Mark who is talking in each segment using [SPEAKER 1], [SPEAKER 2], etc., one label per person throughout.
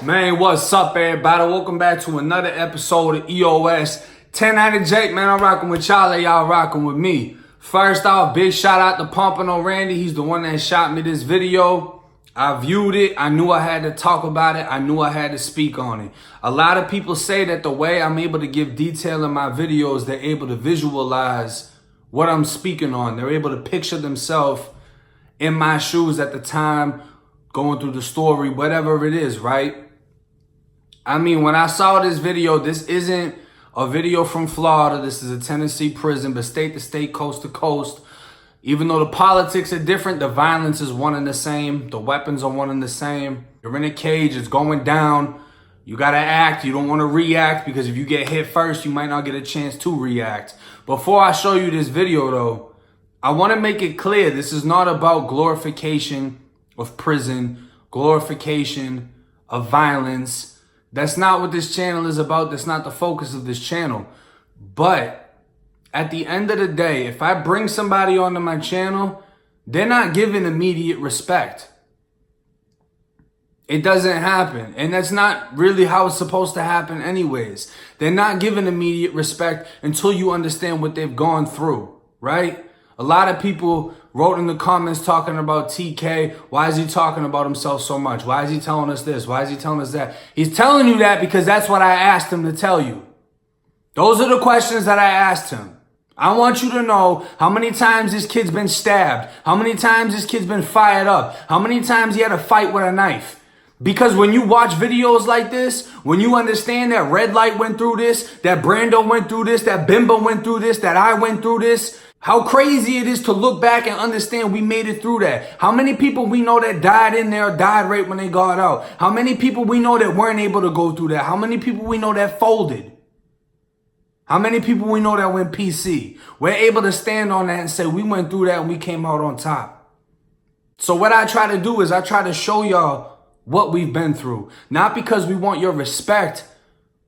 [SPEAKER 1] Man, what's up, everybody? Welcome back to another episode of EOS. 10 out of Jake, man. I'm rocking with y'all rocking with me. First off, big shout out to Pumpin' on Randy. He's the one that shot me this video. I viewed it. I knew I had to talk about it. I knew I had to speak on it. A lot of people say that the way I'm able to give detail in my videos, they're able to visualize what I'm speaking on. They're able to picture themselves in my shoes at the time, going through the story, whatever it is, right? I mean, when I saw this video, this isn't a video from Florida. This is a Tennessee prison, but state to state, coast to coast. Even though the politics are different, the violence is one and the same. The weapons are one and the same. You're in a cage, it's going down. You gotta act, you don't wanna react, because if you get hit first, you might not get a chance to react. Before I show you this video though, I wanna make it clear, this is not about glorification of prison, glorification of violence. That's not what this channel is about. That's not the focus of this channel. But at the end of the day, if I bring somebody onto my channel, they're not given immediate respect. It doesn't happen. And that's not really how it's supposed to happen anyways. They're not given immediate respect until you understand what they've gone through, right? A lot of people wrote in the comments talking about TK. Why is he talking about himself so much? Why is he telling us this? Why is he telling us that? He's telling you that because that's what I asked him to tell you. Those are the questions that I asked him. I want you to know how many times this kid's been stabbed, how many times this kid's been fired up, how many times he had a fight with a knife. Because when you watch videos like this, when you understand that Red Light went through this, that Brando went through this, that Bimba went through this, that I went through this, how crazy it is to look back and understand we made it through that. How many people we know that died in there, died right when they got out. How many people we know that weren't able to go through that. How many people we know that folded. How many people we know that went PC. We're able to stand on that and say we went through that and we came out on top. So what I try to do is I try to show y'all what we've been through. Not because we want your respect,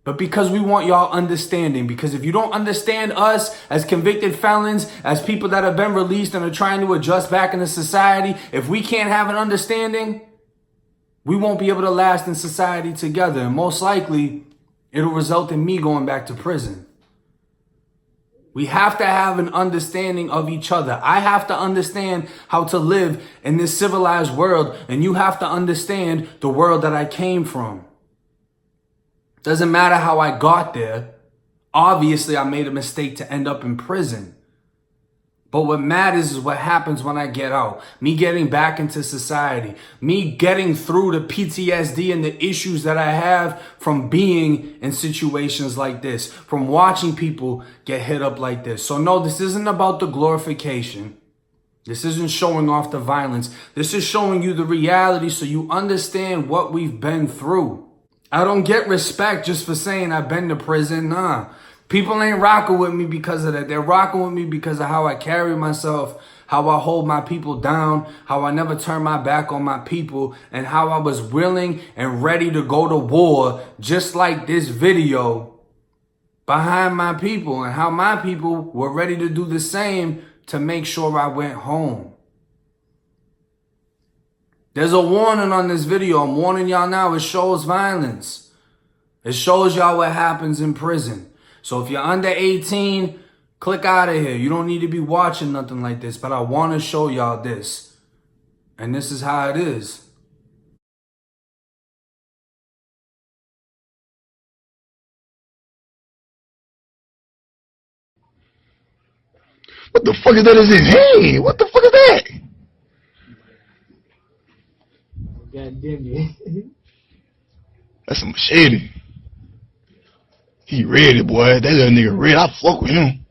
[SPEAKER 1] but because we want y'all understanding. Because if you don't understand us as convicted felons, as people that have been released and are trying to adjust back into society, if we can't have an understanding, we won't be able to last in society together. And most likely, it'll result in me going back to prison. We have to have an understanding of each other. I have to understand how to live in this civilized world, and you have to understand the world that I came from. Doesn't matter how I got there. Obviously, I made a mistake to end up in prison. But what matters is what happens when I get out. Me getting back into society. Me getting through the PTSD and the issues that I have from being in situations like this. From watching people get hit up like this. So no, this isn't about the glorification. This isn't showing off the violence. This is showing you the reality so you understand what we've been through. I don't get respect just for saying I've been to prison. Nah. People ain't rocking with me because of that. They're rocking with me because of how I carry myself, how I hold my people down, how I never turn my back on my people, and how I was willing and ready to go to war, just like this video, behind my people, and how my people were ready to do the same to make sure I went home. There's a warning on this video. I'm warning y'all now. It shows violence. It shows y'all what happens in prison. So if you're under 18, click out of here. You don't need to be watching nothing like this. But I want to show y'all this. And this is how it is.
[SPEAKER 2] What the fuck is that in his hand? What the fuck is that?
[SPEAKER 3] God damn it.
[SPEAKER 2] That's a machete. He ready, boy. That little nigga ready. I fuck with him.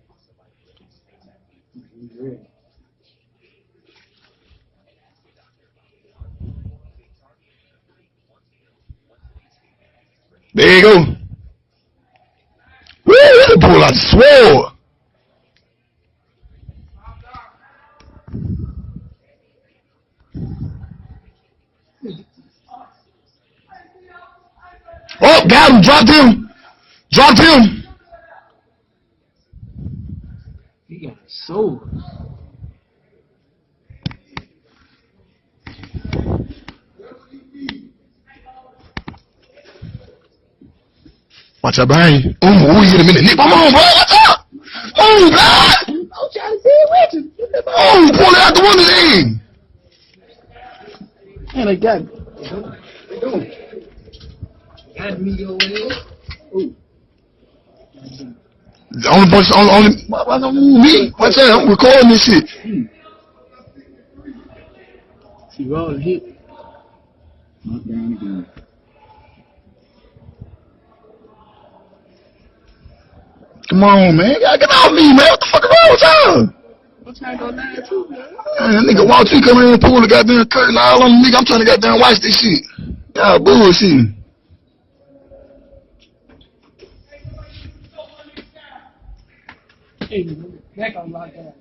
[SPEAKER 2] There you go. Woo, he pull out the sword. Oh, got him. Dropped him. Dropped him.
[SPEAKER 3] He got a sword.
[SPEAKER 2] Watch out behind you. Ooh, you hit him in the neck. Come on, bro. Watch out. Oh, God.
[SPEAKER 3] I'm trying to see it with you.
[SPEAKER 2] Oh, pull it out the window then.
[SPEAKER 3] Man, I got me. Got me over there. Ooh.
[SPEAKER 2] The only person, me. Watch out. I'm recording this shit.
[SPEAKER 3] See, roll hit. Knock down again.
[SPEAKER 2] Come on, man. Y'all get off me, man. What the fuck is wrong with y'all?
[SPEAKER 3] I'm trying to go down too, man.
[SPEAKER 2] Man, nigga walk through, come in and pull the goddamn curtain all on the nigga. I'm trying to goddamn watch this shit. Y'all bullshit.
[SPEAKER 3] Hey, back on lockdown.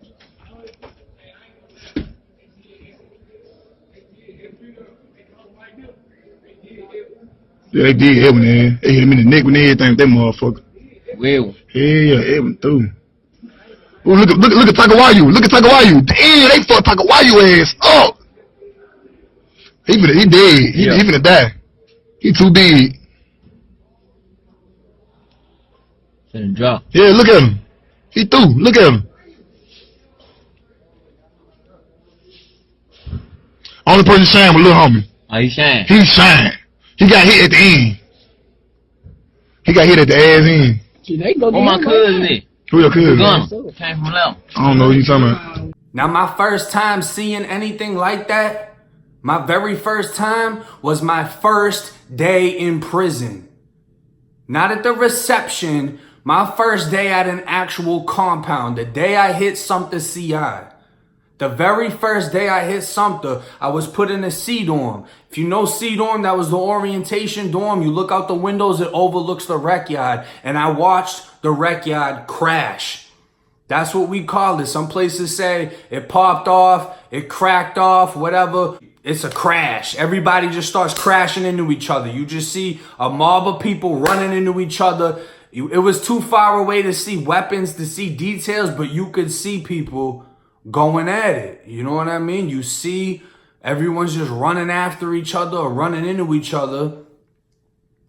[SPEAKER 2] Yeah, they did Evan, man. They hit him in the neck with everything with that motherfucker.
[SPEAKER 3] Well.
[SPEAKER 2] Yeah, Evan through. Oh, look at Tagawayu. Look at Tagawayu. Damn, they fucked Tagawayu ass up. He dead. He finna die. He too big.
[SPEAKER 3] Finna drop.
[SPEAKER 2] Yeah, look at him. He through. Look at him. Only person shine was little homie.
[SPEAKER 3] Oh, he shine.
[SPEAKER 2] He shine. He got hit at the end. He got hit at the ass end.
[SPEAKER 3] See, they go my cousin is.
[SPEAKER 2] Who your cousin?
[SPEAKER 3] Came from left.
[SPEAKER 2] I don't know what you talking about.
[SPEAKER 1] Now, my first time seeing anything like that, my very first time was my first day in prison. Not at the reception, my first day at an actual compound, the day I hit Sumter CI. The very first day I hit Sumter, I was put in a C dorm. If you know C dorm, that was the orientation dorm. You look out the windows, it overlooks the rec yard. And I watched the rec yard crash. That's what we call it. Some places say it popped off, it cracked off, whatever. It's a crash. Everybody just starts crashing into each other. You just see a mob of people running into each other. It was too far away to see weapons, to see details, but you could see people going at it. You know what I mean? You see everyone's just running after each other or running into each other.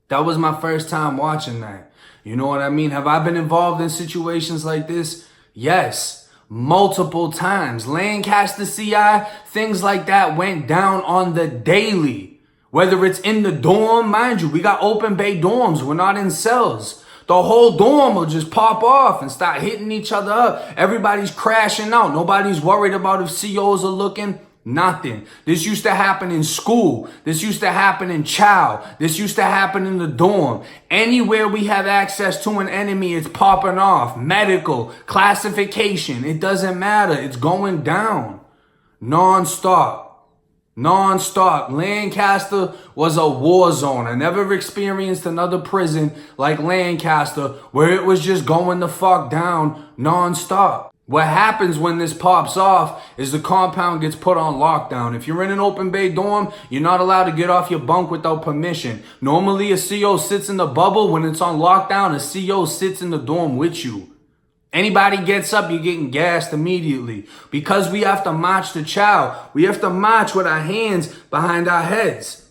[SPEAKER 1] That was my first time watching that. You know what I mean? Have I been involved in situations like this? Yes, multiple times. Lancaster CI, things like that went down on the daily. Whether it's in the dorm, mind you, we got open bay dorms. We're not in cells. The whole dorm will just pop off and start hitting each other up. Everybody's crashing out. Nobody's worried about if COs are looking. Nothing. This used to happen in school. This used to happen in chow. This used to happen in the dorm. Anywhere we have access to an enemy, it's popping off. Medical, classification, it doesn't matter. It's going down. Non-stop. Non-stop. Lancaster was a war zone. I never experienced another prison like Lancaster where it was just going the fuck down non-stop. What happens when this pops off is the compound gets put on lockdown. If you're in an open bay dorm, you're not allowed to get off your bunk without permission. Normally a CO sits in the bubble. When it's on lockdown, a CO sits in the dorm with you. Anybody gets up, you're getting gassed immediately. Because we have to march to chow, we have to march with our hands behind our heads.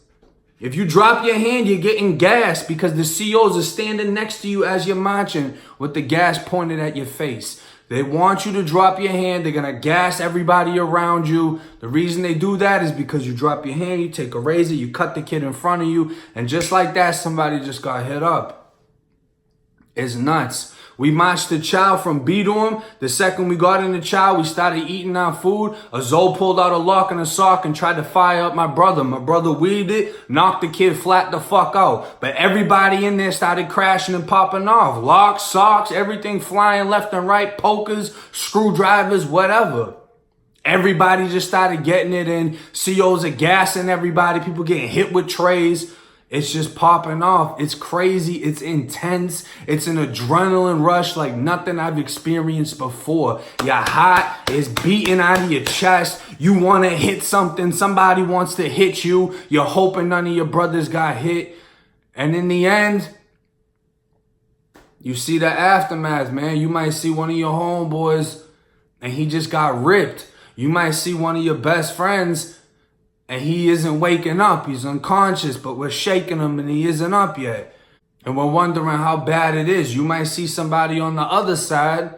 [SPEAKER 1] If you drop your hand, you're getting gassed because the COs are standing next to you as you're marching with the gas pointed at your face. They want you to drop your hand. They're going to gas everybody around you. The reason they do that is because you drop your hand, you take a razor, you cut the kid in front of you, and just like that, somebody just got hit up. It's nuts. We marched to chow from B dorm. The second we got into chow, we started eating our food. A Zoe pulled out a lock and a sock and tried to fire up my brother. My brother weaved it, knocked the kid flat the fuck out. But everybody in there started crashing and popping off. Locks, socks, everything flying left and right, pokers, screwdrivers, whatever. Everybody just started getting it in. COs are gassing everybody. People getting hit with trays. It's just popping off. It's crazy. It's intense. It's an adrenaline rush like nothing I've experienced before. You're hot. It's beating out of your chest. You want to hit something. Somebody wants to hit you. You're hoping none of your brothers got hit. And in the end, you see the aftermath, man. You might see one of your homeboys and he just got ripped. You might see one of your best friends and he isn't waking up. He's unconscious, but we're shaking him and he isn't up yet. And we're wondering how bad it is. You might see somebody on the other side,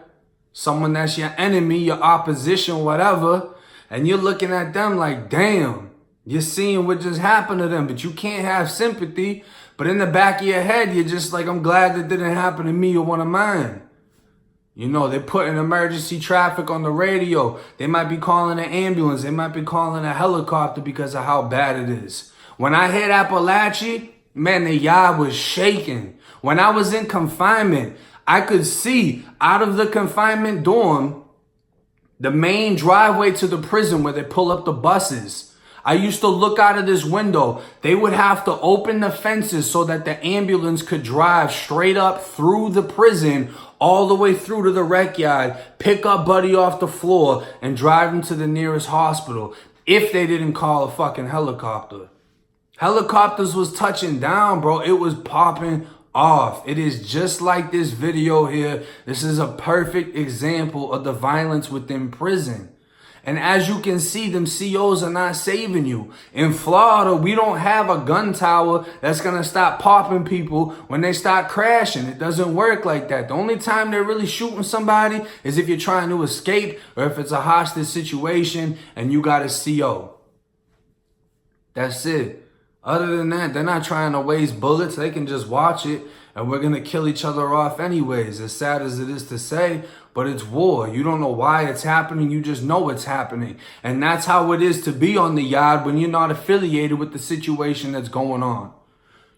[SPEAKER 1] someone that's your enemy, your opposition, whatever, and you're looking at them like, damn, you're seeing what just happened to them, but you can't have sympathy. But in the back of your head, you're just like, I'm glad that didn't happen to me or one of mine. You know, they're putting emergency traffic on the radio. They might be calling an ambulance. They might be calling a helicopter because of how bad it is. When I hit Appalachia, man, the yard was shaking. When I was in confinement, I could see out of the confinement dorm, the main driveway to the prison where they pull up the buses. I used to look out of this window. They would have to open the fences so that the ambulance could drive straight up through the prison, all the way through to the rec yard, pick up Buddy off the floor, and drive him to the nearest hospital if they didn't call a fucking helicopter. Helicopters was touching down, bro. It was popping off. It is just like this video here. This is a perfect example of the violence within prison. And as you can see, them COs are not saving you. In Florida, we don't have a gun tower that's going to stop popping people when they start crashing. It doesn't work like that. The only time they're really shooting somebody is if you're trying to escape or if it's a hostage situation and you got a CO. That's it. Other than that, they're not trying to waste bullets. They can just watch it, and we're going to kill each other off anyways, as sad as it is to say, but it's war. You don't know why it's happening. You just know it's happening. And that's how it is to be on the yard when you're not affiliated with the situation that's going on.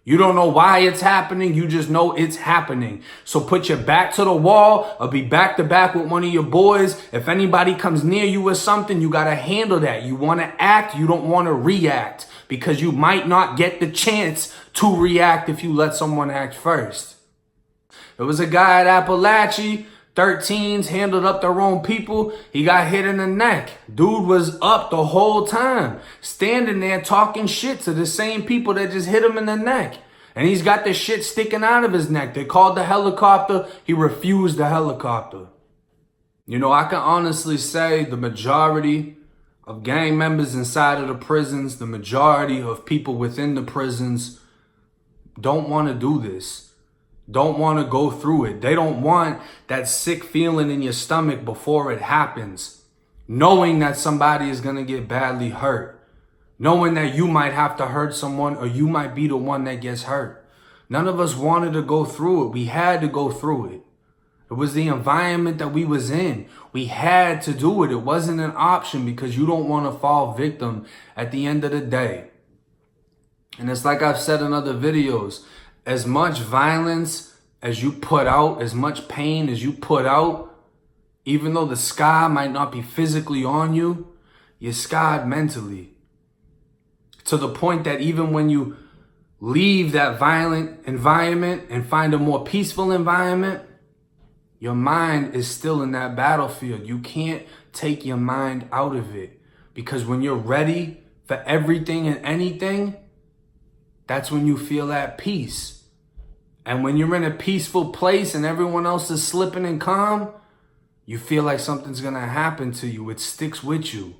[SPEAKER 1] You don't know why it's happening. You just know it's happening. So put your back to the wall or be back to back with one of your boys. If anybody comes near you with something, you got to handle that. You want to act. You don't want to react, because you might not get the chance to react if you let someone act first. There was a guy at Appalachia, 13s, handled up their own people. He got hit in the neck. Dude was up the whole time, standing there talking shit to the same people that just hit him in the neck. And he's got the shit sticking out of his neck. They called the helicopter. He refused the helicopter. You know, I can honestly say the majority of gang members inside of the prisons, the majority of people within the prisons don't want to do this, don't want to go through it. They don't want that sick feeling in your stomach before it happens, knowing that somebody is going to get badly hurt, knowing that you might have to hurt someone or you might be the one that gets hurt. None of us wanted to go through it. We had to go through it. It was the environment that we was in. We had to do it. It wasn't an option, because you don't want to fall victim at the end of the day. And it's like I've said in other videos, as much violence as you put out, as much pain as you put out, even though the scar might not be physically on you, you're scarred mentally. To the point that even when you leave that violent environment and find a more peaceful environment, your mind is still in that battlefield. You can't take your mind out of it, because when you're ready for everything and anything, that's when you feel at peace. And when you're in a peaceful place and everyone else is slipping and calm, you feel like something's going to happen to you. It sticks with you.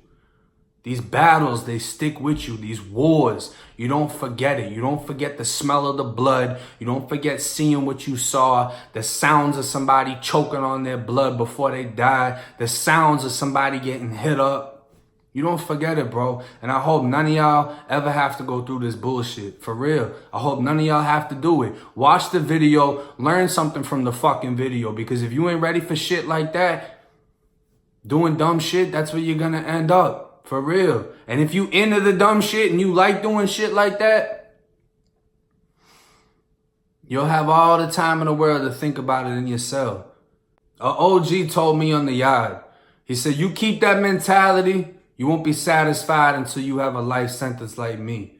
[SPEAKER 1] These battles, they stick with you. These wars, you don't forget it. You don't forget the smell of the blood. You don't forget seeing what you saw, the sounds of somebody choking on their blood before they die, the sounds of somebody getting hit up. You don't forget it, bro. And I hope none of y'all ever have to go through this bullshit. For real. I hope none of y'all have to do it. Watch the video. Learn something from the fucking video. Because if you ain't ready for shit like that, doing dumb shit, that's where you're going to end up. For real. And if you into the dumb shit and you like doing shit like that, you'll have all the time in the world to think about it in your cell. A OG told me on the yard, he said, you keep that mentality, you won't be satisfied until you have a life sentence like me.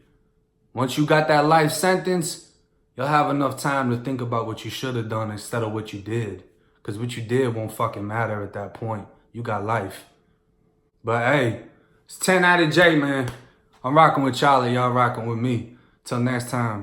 [SPEAKER 1] Once you got that life sentence, you'll have enough time to think about what you should have done instead of what you did. Because what you did won't fucking matter at that point. You got life. But hey, it's 10 out of J, man. I'm rocking with Charlie. Y'all rocking with me. Till next time.